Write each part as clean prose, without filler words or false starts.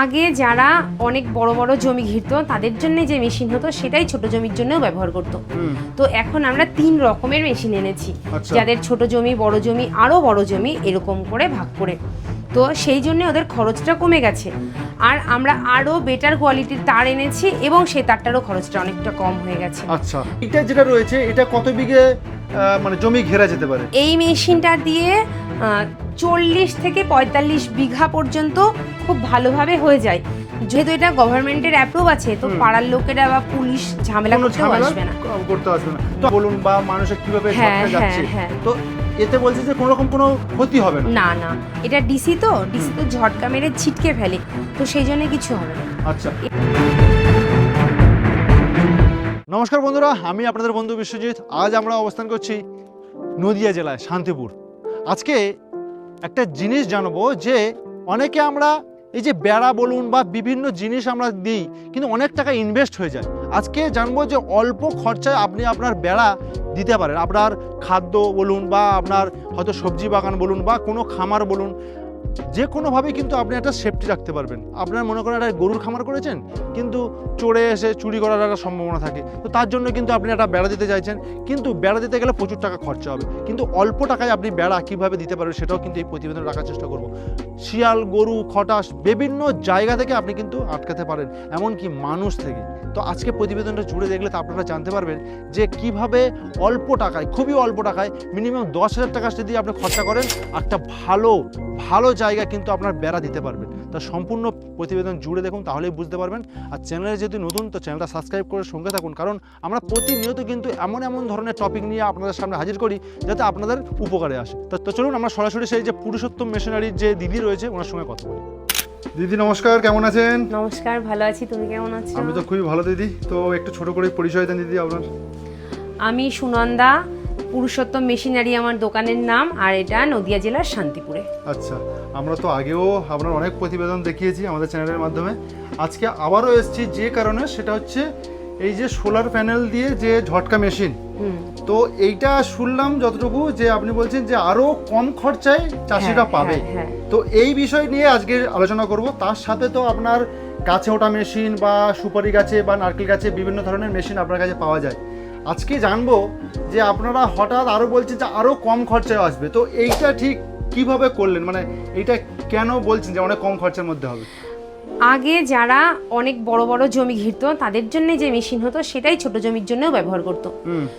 আগে যারা অনেক বড় বড় জমি ঘিরতো তাদের জন্য যে মেশিন হতো সেটাই ছোট জমির জন্যও ব্যবহার করতো। তো এখন আমরা 3 রকমের মেশিন এনেছি, যাদের ছোট জমি, বড় জমি, আরো বড় জমি এরকম করে ভাগ করে। তো সেই জন্য ওদের খরচটা কমে গেছে। আর আমরা আরো বেটার কোয়ালিটির তার এনেছি এবং সেই তারটারও খরচটা অনেকটা কম হয়ে গেছে। আচ্ছা, এটা যেটা রয়েছে এটা কত বিঘে মানে জমি ঘেরা যেতে পারে? এই মেশিনটা দিয়ে 40 থেকে 45 বিঘা পর্যন্ত খুব ভালোভাবে হয়ে যায়। যেহেতু এটা গভর্নমেন্টের অ্যাপ্রুভ আছে, তো পাড়ার লোকেরা বা পুলিশ ঝামেলা করতে আসবে না। তো বলুন বা মানুষের কিভাবে যাচ্ছে, তো এতে বলছে যে কোনো রকম কোনো ক্ষতি হবে না? না না, এটা ডিসি তো ঝটকা মেরে ছিটকে ফেলে, তো সেই জন্য কিছু হবে না। আচ্ছা, নমস্কার বন্ধুরা, আমি আপনাদের বন্ধু বিশ্বজিৎ। আজ আমরা অবস্থান করছি নদিয়া জেলায় শান্তিপুর। আজকে একটা জিনিস জানবো যে অনেকে আমরা এই যে বেড়া বলুন বা বিভিন্ন জিনিস আমরা দিই, কিন্তু অনেক টাকা ইনভেস্ট হয়ে যায়। আজকে জানবো যে অল্প খরচায় আপনি আপনার বেড়া দিতে পারেন। আপনার খাদ্য বলুন বা আপনার হয়তো সবজি বাগান বলুন বা কোনো খামার বলুন, যে কোনোভাবেই কিন্তু আপনি একটা সেফটি রাখতে পারবেন। আপনার মনে করেন একটা গরুর খামার করেছেন, কিন্তু চড়ে এসে চুরি করার একটা সম্ভাবনা থাকে, তো তার জন্য কিন্তু আপনি একটা বেড়া দিতে চাইছেন, কিন্তু বেড়া দিতে গেলে প্রচুর টাকা খরচা হবে। কিন্তু অল্প টাকায় আপনি বেড়া কীভাবে দিতে পারবেন সেটাও কিন্তু এই প্রতিবেদন রাখার চেষ্টা করব। শিয়াল, গরু, খটাস বিভিন্ন জায়গা থেকে আপনি কিন্তু আটকাতে পারেন, এমনকি মানুষ থেকে। তো আজকে প্রতিবেদনটা জুড়ে দেখলে তো আপনারা জানতে পারবেন যে কিভাবে অল্প টাকায়, খুবই অল্প টাকায়, মিনিমাম 10,000 টাকা যদি আপনি খরচা করেন একটা ভালো জায়গা কিন্তু আপনার বেড়া দিতে পারবেন। তা সম্পূর্ণ প্রতিবেদন জুড়ে দেখুন, তাহলেই বুঝতে পারবেন। আর চ্যানেলে যদি নতুন, তো চ্যানেলটা সাবস্ক্রাইব করে সঙ্গে থাকুন, কারণ আমরা প্রতিনিয়ত কিন্তু এমন ধরনের টপিক নিয়ে আপনাদের সামনে হাজির করি যাতে আপনাদের উপকারে আসে। তো চলুন আমরা সরাসরি সেই যে পুরুষোত্তম মেশিনারির যে দিদি রয়েছে ওনার সঙ্গে কথা বলি। দিদি নমস্কার, কেমন আছেন? নমস্কার, ভালো আছি, তুমি কেমন আছো? আমি তো খুবই ভালো দিদি। তো একটু ছোট করে পরিচয় দেন দিদি আপনার। আমি সুনন্দা, পুরুষোত্তম মেশিনারি আমার দোকানের নাম, আর এটা নদিয়া জেলার শান্তিপুরে। আচ্ছা, আমরা তো আগেও আপনার অনেক প্রতিবেদন দেখিয়েছি আমাদের চ্যানেলের মাধ্যমে। আজকে আবারও এসেছি যে কারণে, সেটা হচ্ছে এই যে সোলার প্যানেল দিয়ে যে ঝটকা মেশিন। তো এইটা শুনলাম যতটুকু যে আপনি বলছেন যে আরো কম খরচায় চাষিরা পাবে। তো এই বিষয় নিয়ে আজকে আলোচনা করব। তার সাথে তো আপনার গাছে ওঠা মেশিন বা সুপারি গাছে বা নারকেল গাছে বিভিন্ন ধরনের মেশিন আপনার কাছে পাওয়া যায়। আজকে জানবো যে আপনারা হঠাৎ আরো বলছেন যে আরো কম খরচায় আসবে, তো এইটা ঠিক কিভাবে করলেন? মানে এইটা কেন বলছেন যে অনেক কম খরচার মধ্যে হবে? আগে যারা অনেক বড় বড় জমি ঘিরতো তাদের জন্য যে মেশিন হতো সেটাই ছোট জমির জন্যও ব্যবহার করতো।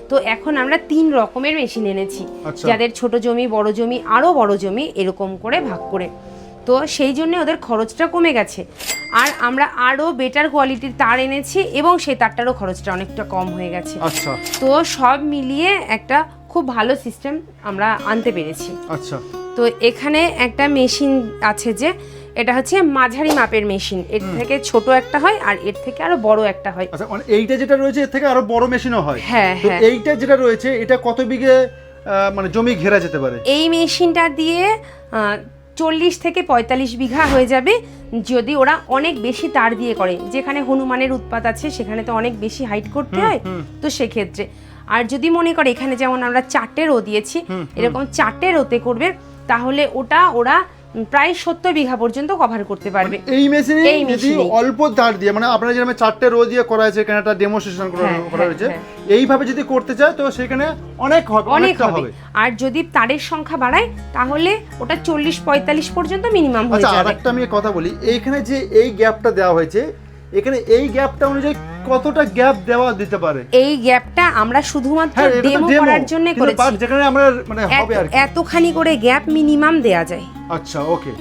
তো এখন আমরা 3 রকমের মেশিন এনেছি, যাদের ছোট জমি, বড় জমি, আরো বড় জমি এরকম করে ভাগ করে। তো সেই জন্য ওদের খরচটা কমে গেছে। আর আমরা আরো বেটার কোয়ালিটির তার এনেছি এবং সেই তারটারও খরচটা অনেকটা কম হয়ে গেছে। তো সব মিলিয়ে একটা খুব ভালো সিস্টেম আমরা আনতে পেরেছি। আচ্ছা, তো এখানে একটা মেশিন আছে, যে এটা হচ্ছে মাঝারি মাপের মেশিন। এর থেকে ছোট একটা হয় আর এর থেকে আরো বড় একটা হয়। আচ্ছা, মানে এইটা যেটা রয়েছে এর থেকে আরো বড় মেশিনও হয়? হ্যাঁ হ্যাঁ। এইটা যেটা রয়েছে এটা কত বিঘে মানে জমি ঘেরা যেতে পারে? এই মেশিনটা দিয়ে 40 থেকে 45 বিঘা হয়ে যাবে, যদি ওরা অনেক বেশি তার দিয়ে করে। যেখানে হনুমানের উৎপাত আছে সেখানে তো অনেক বেশি হাইট করতে হয়, তো সেক্ষেত্রে। আর যদি মনে করে এখানে যেমন আমরা 4টে রো দিয়েছি, এরকম 4টে রোতে করবে, তাহলে ওরা প্রায় 70 বিঘা পর্যন্ত কভার করতে পারবে এই মেশিনে। যদি অল্প তার দিয়ে, মানে আপনারা যেরকম 4টে রো দিয়ে করা হয়েছে, এখানে একটা ডেমোনস্ট্রেশন করা হয়েছে, এইভাবে যদি করতে চায় তো সেখানে অনেক হবে। আর যদি তারের সংখ্যা বাড়ায় তাহলে ওটা 40-45 পর্যন্ত মিনিমাম হয়ে যাবে। আচ্ছা, আরেকটা আমি কথা বলি, এইখানে যে এই গ্যাপটা দেওয়া হয়েছে, এখানে এই গ্যাপটা অনুযায়ী কতটা গ্যাপ দিতে পারে? এই গ্যাপটা আমরা শুধুমাত্র ডেমো করার জন্য করেছি, যেখানে আমরা মানে হবে আর কি এতখানি করে গ্যাপ মিনিমাম দেয়া যায়। আচ্ছা, ওকে।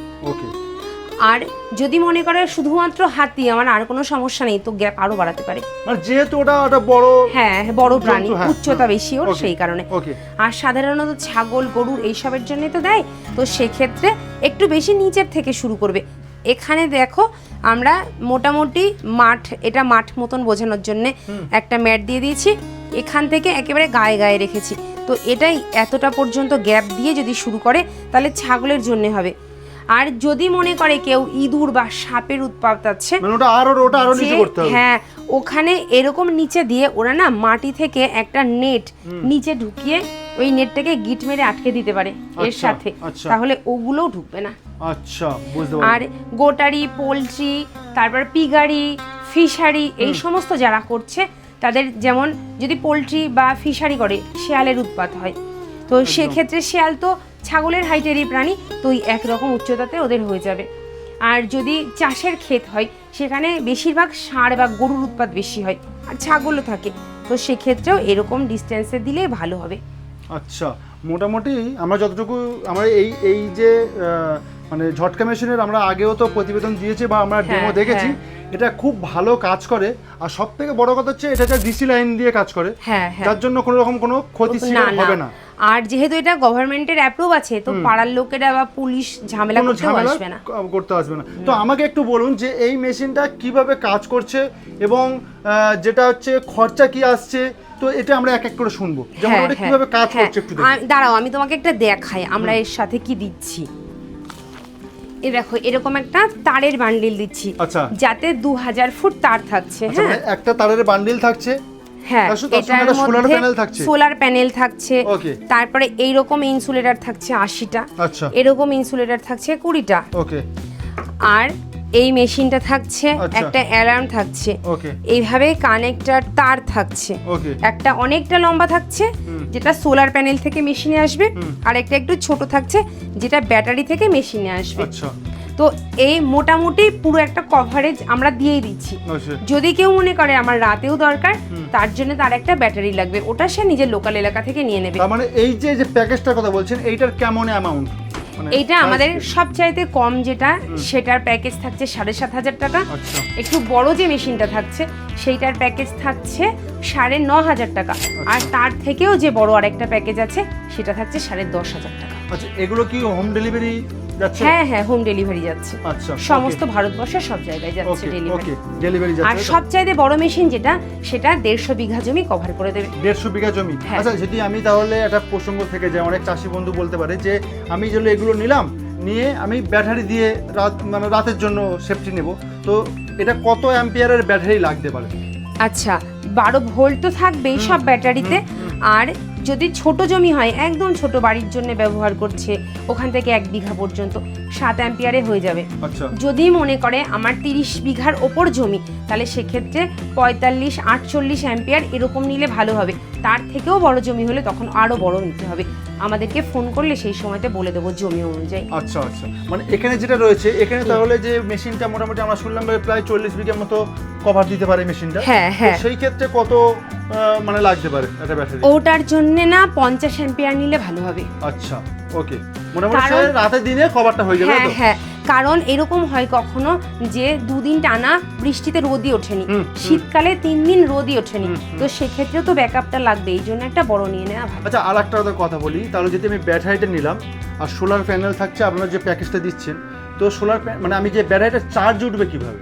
আর যদি মনে করে শুধুমাত্র হাতি, আমার আর কোনো সমস্যা নেই, তো গ্যাপ আরো বাড়াতে পারে। মানে যেহেতু ওটা বড়, বড় প্রাণী, উচ্চতা বেশি ওর, সেই কারণে। আর সাধারণত ছাগল, গরু এইসবের জন্য তো দেয়, তো সেক্ষেত্রে একটু বেশি নিচের থেকে শুরু করবে। এখানে দেখো আমরা মোটামুটি এটা মাঠ মতন বোঝানোর জন্য একটা ম্যাট দিয়ে দিয়েছি, এখান থেকে একেবারে গায়ে রেখেছি। তো এটাই এতটা পর্যন্ত গ্যাপ দিয়ে যদি শুরু করে তাহলে ছাগলের জন্য হবে। আর যদি মনে করে কেউ ইঁদুর বা সাপের উৎপাত আছে, মানে ওটা আরো নিচে করতে হবে। হ্যাঁ, ওখানে এরকম নিচে দিয়ে ওরা না মাটি থেকে একটা নেট নিচে ঢুকিয়ে ওই নেটটাকে গিট মেরে আটকে দিতে পারে এর সাথে, তাহলে ওগুলোও ঢুকবে না। আচ্ছা, বুঝতে পারলাম। আর গোটারি, পোলট্রি, তারপর পিগারি, ফিশারি, এই সমস্ত যারা করছে তাদের, যেমন যদি পোলট্রি বা ফিশারি করে শেয়ালের উৎপাত হয়, তো সেক্ষেত্রে শেয়াল তো ছাগলের হাইটেরই প্রাণী, তো ওই একরকম উচ্চতাতে ওদের হয়ে যাবে। আর যদি চাষের ক্ষেত হয় সেখানে বেশিরভাগ ষাঁড় বা গরুর উৎপাত বেশি হয়, আর ছাগলও থাকে, তো সেক্ষেত্রেও এরকম ডিস্টেন্সে দিলে ভালো হবে। আচ্ছা, মোটামুটি আমরা যতটুকু আমরা এই যে মানে ঝটকা মেশিনের আমরা আগেও তো প্রতিবেদন দিয়েছি বা আমরা ডেমো দেখেছি, এটা খুব ভালো কাজ করে। আর সব থেকে বড় কথা হচ্ছে এটা ডিসি লাইন দিয়ে কাজ করে, যার জন্য কোনো রকম কোনো ক্ষতি হবে না। আর যেহেতু এটা গভর্নমেন্টের অ্যাপ্রুভ আছে, তো পাড়ার লোকেরা বা পুলিশ ঝামেলা করতে আসবে না। তো আমাকে একটু বলুন যে এই মেশিনটা কিভাবে কাজ করছে এবং যেটা হচ্ছে খরচা কি আসছে, তো এটা আমরা এক এক করে শুনবো, যেমন এটা কিভাবে কাজ করছে একটু দাঁড়াও, আমি তোমাকে একটা দেখাই আমরা এর সাথে কি দিচ্ছি। এই দেখো, এরকম একটা তারের বান্ডিল দিচ্ছি, যাতে 2000 ফুট তার থাকছে। হ্যাঁ, একটা তারের বান্ডিল থাকছে, হ্যাঁ, এটার মধ্যে সোলার প্যানেল থাকছে, তারপরে এইরকম ইনসুলেটর থাকছে 80টা, এরকম ইনসুলেটর থাকছে 20টা, আর এই মেশিনটা থাকছে, একটা অ্যালার্ম থাকছে, এইভাবে কানেক্টর তার থাকছে, একটা অনেকটা লম্বা থাকছে যেটা সোলার প্যানেল থেকে মেশিনে আসবে, আর একটা একটু ছোট থাকছে যেটা ব্যাটারি থেকে মেশিনে আসবে। তো এই মোটামুটি পুরো একটা কভারেজ আমরা দিয়েই দিচ্ছি। যদি কেউ মনে করে আমার রাতেও দরকার, তার জন্য তার একটা ব্যাটারি লাগবে, ওটা সে নিজের লোকাল এলাকা থেকে নিয়ে নেবে। তার মানে এই যে প্যাকেজটার কথা বলছেন, এইটার কেমন অ্যামাউন্ট? এইটা আমাদের সবচাইতে কম যেটা, সেটার প্যাকেজ থাকছে 7500 টাকা। একটু বড় যে মেশিনটা থাকছে সেইটার প্যাকেজ থাকছে 9500 টাকা, আর তার থেকেও যে বড় আরেকটা প্যাকেজ আছে সেটা থাকছে 10500 টাকা। আচ্ছা, এগুলো কি হোম ডেলিভারি যাচ্ছে? হ্যাঁ হ্যাঁ, হোম ডেলিভারি যাচ্ছে। আচ্ছা, সমস্ত ভারতবর্ষের সব জায়গায় যাচ্ছে ডেলিভারি যাচ্ছে। আর সবচাইতে বড় মেশিন যেটা, সেটা 150 বিঘা জমি কভার করে দেবে। 150 বিঘা জমি? আচ্ছা, যদি আমি তাহলে একটা প্রসঙ্গ থেকে যাই, অনেক চাষি বন্ধু বলতে পারে যে আমি যেগুলো এগুলো নিলাম, নিয়ে আমি ব্যাটারি দিয়ে মানে রাতের জন্য সেফটি নেব, তো এটা কত অ্যাম্পিয়ারের ব্যাটারি লাগতে পারে? আচ্ছা, 12 ভোল্ট তো থাকবেই সব ব্যাটারিতে, আর যদি ছোট জমি হয়, একদম ছোট বাড়ির জন্য ব্যবহার করছে, ওখান থেকে 1 বিঘা পর্যন্ত 7 অ্যাম্পিয়ারে হয়ে যাবে। যদি মনে করে আমার 30 বিঘার ওপর জমি, তাহলে সেক্ষেত্রে 45-48 অ্যাম্পিয়ার এরকম নিলে ভালো হবে। তার থেকেও বড় জমি হলে তখন আরো বড় নিতে হবে, আমাদেরকে ফোন করলে সেই সময়তে বলে দেবো জমি অনুযায়ী। আচ্ছা আচ্ছা, মানে এখানে যেটা রয়েছে, এখানে তাহলে যে মেশিনটা মোটামুটি আমরা শুনলাম প্রায় 40 বিঘার মতো কভার দিতে পারে মেশিনটা। হ্যাঁ হ্যাঁ, সেই ক্ষেত্রে কত মানে লাগতে পারে একটা ব্যাটারি? ওটার জন্য না 50 অ্যাম্পিয়ার নিলে ভালো হবে। আচ্ছা, ওকে, মোটামুটি রাতে দিনে কভারটা হয়ে যাবে। হ্যাঁ হ্যাঁ, কারণ এরকম হয় কখনো যে 2 দিন টানা বৃষ্টিতে রোদই ওঠেনি, শীতকালে 3 দিন রোদই ওঠেনি, তো সেক্ষেত্রে তো ব্যাকআপটা লাগবে, এই জন্য একটা বড় নিয়ে নেওয়া ভালো। আচ্ছা, আর একটা কথা বলি, তাহলে যদি আমি ব্যাটারিটা নিলাম আর সোলার প্যানেল থাকছে, আপনারা যে প্যাকেজটা দিচ্ছেন, তো সোলার মানে আমি যে ব্যাটারিটা চার্জ উঠবে কিভাবে?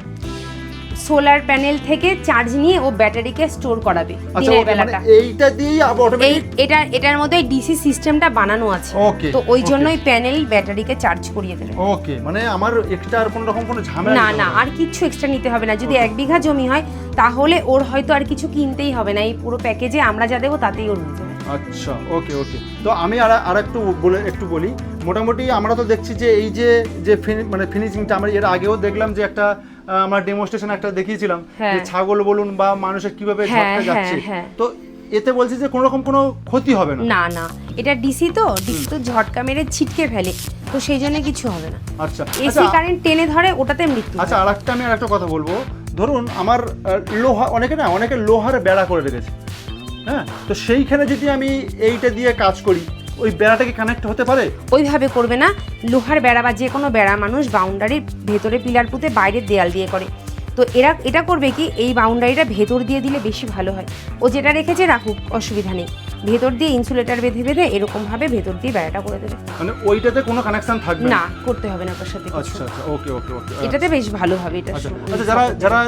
সোলার প্যানেল থেকে চার্জ নিয়ে ও ব্যাটারিকে স্টোর করাবে দিনের বেলাটা। এইটা দিয়ে অটোমেটিক এটার মধ্যে ডিসি সিস্টেমটা বানানো আছে, তো ওই জন্যই প্যানেল ব্যাটারিকে চার্জ করিয়ে দেবে। ওকে, মানে আমার এক্সট্রা আর কোনো রকম কোনো ঝামেলা না না, আর কিছু এক্সট্রা নিতে হবে না। যদি 1 বিঘা জমি হয় তাহলে ওর হয়তো আর কিছু কিনতেই হবে না, এই পুরো প্যাকেজে আমরা যা দেবো তাতেই ওর হয়ে যাবে। আচ্ছা, ওকে ওকে। তো আমি আর একটু বলি, মোটামুটি আমরা তো দেখছি যে এই যে মানে ফিনিশিংটা, আমরা এর আগেও দেখলাম যে একটা আমরা ডেমনস্ট্রেশন একটা দেখিয়েছিলাম যে ছাগল বলুন বা মানুষের কিভাবে ঝটকা যাচ্ছে, তো এতে বলছি যে কোনো রকম কোনো ক্ষতি হবে না? না না, এটা ডিসি তো ঝটকা মেরে ছিটকে ফেলে, তো সেই জন্য কিছু হবে না। আচ্ছা, এসি কারেন্ট টেনে ধরে, ওটাতে মৃত্যু। আচ্ছা, আমি আরেকটা কথা বলবো, ধরুন আমার অনেকে লোহার বেড়া করে রেখেছে, হ্যাঁ, তো সেইখানে যদি আমি এইটা দিয়ে কাজ করি, ওই বেড়াটা কি কানেক্ট হতে পারে? ওইভাবে করবে না, লোহার বেড়া বা যে কোনো বেড়া মানুষ বাউন্ডারির ভেতরে পিলার পুঁতে বাইরের দেয়াল দিয়ে করে, তো এটা করবে কি, এই বাউন্ডারিটা ভেতর দিয়ে দিলে বেশি ভালো হয়। ও যেটা রেখেছে রাখুক, অসুবিধা নেই, ভেতর দিয়ে ইনসুলেটর বেঁধে এরকম ভাবে ভেতর দিয়ে বেড়াটা করে দেবে, মানে ওইটাতে কোনো কানেকশন থাকবে না, করতে হবে না তার সাথে। আচ্ছা আচ্ছা, ওকে ওকে ওকে, এটাতে বেশ ভালো হবে এটা। আচ্ছা, যারা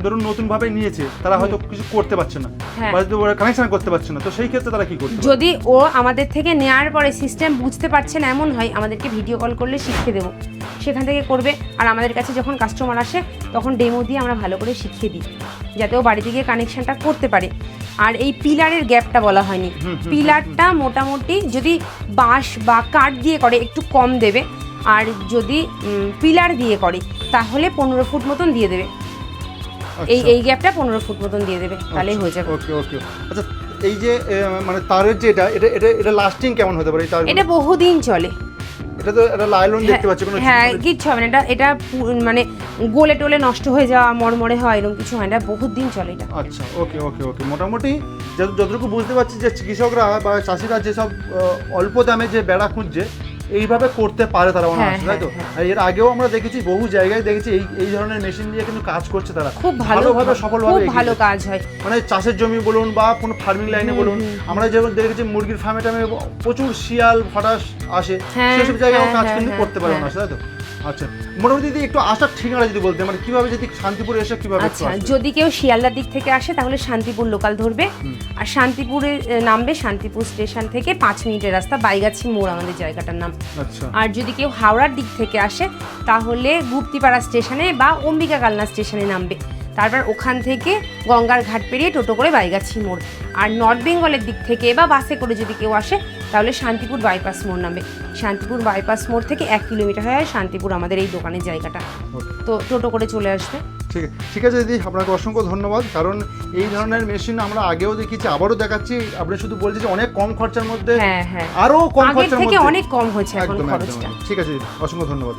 ধরুন নতুন ভাবে নিয়েছে, তারা হয়তো কিছু করতে পারছে না বা কানেকশন করতে পারছে না, তো সেই ক্ষেত্রে তারা কি করবে? যদি ও আমাদের থেকে নেওয়ার পরে সিস্টেম বুঝতে পারছে না এমন হয়, আমাদেরকে ভিডিও কল করলে শিখিয়ে দেবো, সেখান থেকে করবে। আর আমাদের কাছে যখন কাস্টমার আসে তখন ডেমো দিয়ে আমরা ভালো করে শিখিয়ে দিই, যাতে ও বাড়িতে গিয়ে কানেকশনটা করতে পারে। আর এই পিলারের গ্যাপটা বলা হয়নি, পিলারটা মোটামুটি যদি বাঁশ বা কাঠ দিয়ে করে একটু কম দেবে, আর যদি পিলার দিয়ে করে তাহলে 15 ফুট মতন দিয়ে দেবে। এই গ্যাপটা 15 ফুট মতন দিয়ে দেবে, তাহলেই হয়ে যাবে। ওকে ওকে। আচ্ছা এই যে মানে তারের যেটা এটা এটা এটা লাস্টিং কেমন হতে পারে? এটা বহুদিন চলে। এটা তো এটা লাইলন দেখতে পাচ্ছি, কোনো হ্যাঁ কিচ্ছু হবে না, এটা মানে গোলে টোলে নষ্ট হয়ে যাওয়া মরমরে হয় এরকম কিছু হয় না, বহুত দিন চলে এটা। আচ্ছা ওকে ওকে ওকে। মোটামুটি যতটুকু বুঝতে পারছি যে কৃষকরা বা চাষিরা যেসব অল্প দামে যে বেড়া খুঁজছে এইভাবে করতে পারে তারা, তাই তো? এর আগেও আমরা দেখেছি, বহু জায়গায় দেখেছি এই ধরনের মেশিন দিয়ে কিন্তু কাজ করছে তারা, খুব ভালোভাবে সফলভাবে, খুব ভালো কাজ হয়। মানে চাষের জমি বলুন বা কোনো ফার্মিং লাইনে বলুন, আমরা যেমন দেখেছি মুরগির ফার্মে টামে প্রচুর শিয়াল ফটাস আসে, সেসব জায়গায় কাজ কিন্তু করতে পারে ওনার, তাই তো? আচ্ছা মোটামুটি দিদি একটু আসার ঠিকানা যদি বলতে, মানে কিভাবে যদি শান্তিপুর এসে কিভাবে? আচ্ছা যদি কেউ শিয়ালদার দিক থেকে আসে তাহলে শান্তিপুর লোকাল ধরবে, আর শান্তিপুরে নামবে শান্তিপুর স্টেশন থেকে 5 মিনিটের রাস্তা, বাইগাছি মোড় আমাদের জায়গাটার নাম। আচ্ছা। আর যদি কেউ হাওড়ার দিক থেকে আসে তাহলে গুপ্তিপাড়া স্টেশনে বা অম্বিকা কালনা স্টেশনে নামবে, তারপর ওখান থেকে গঙ্গার ঘাট পেরিয়ে টোটো করে বাইগাছি মোড়। আর নর্থ বেঙ্গলের দিক থেকে বা বাসে করে যদি কেউ আসে তাহলে শান্তিপুর বাইপাস মোড় নামবে। শান্তিপুর বাইপাস মোড় থেকে 1 কিলোমিটার হয় শান্তিপুর আমাদের এই দোকানের জায়গাটা, তো টোটো করে চলে আসবে। ঠিক আছে দিদি, আপনাকে অসংখ্য ধন্যবাদ। কারণ এই ধরনের মেশিন আমরা আগেও দেখেছি, আবারও দেখাচ্ছি, আপনি শুধু বলছেন যে অনেক কম খরচার মধ্যে, হ্যাঁ আরো কম খরচার মধ্যে, অনেক কম হয়েছে এখন খরচটা। ঠিক আছে দিদি, অসংখ্য ধন্যবাদ।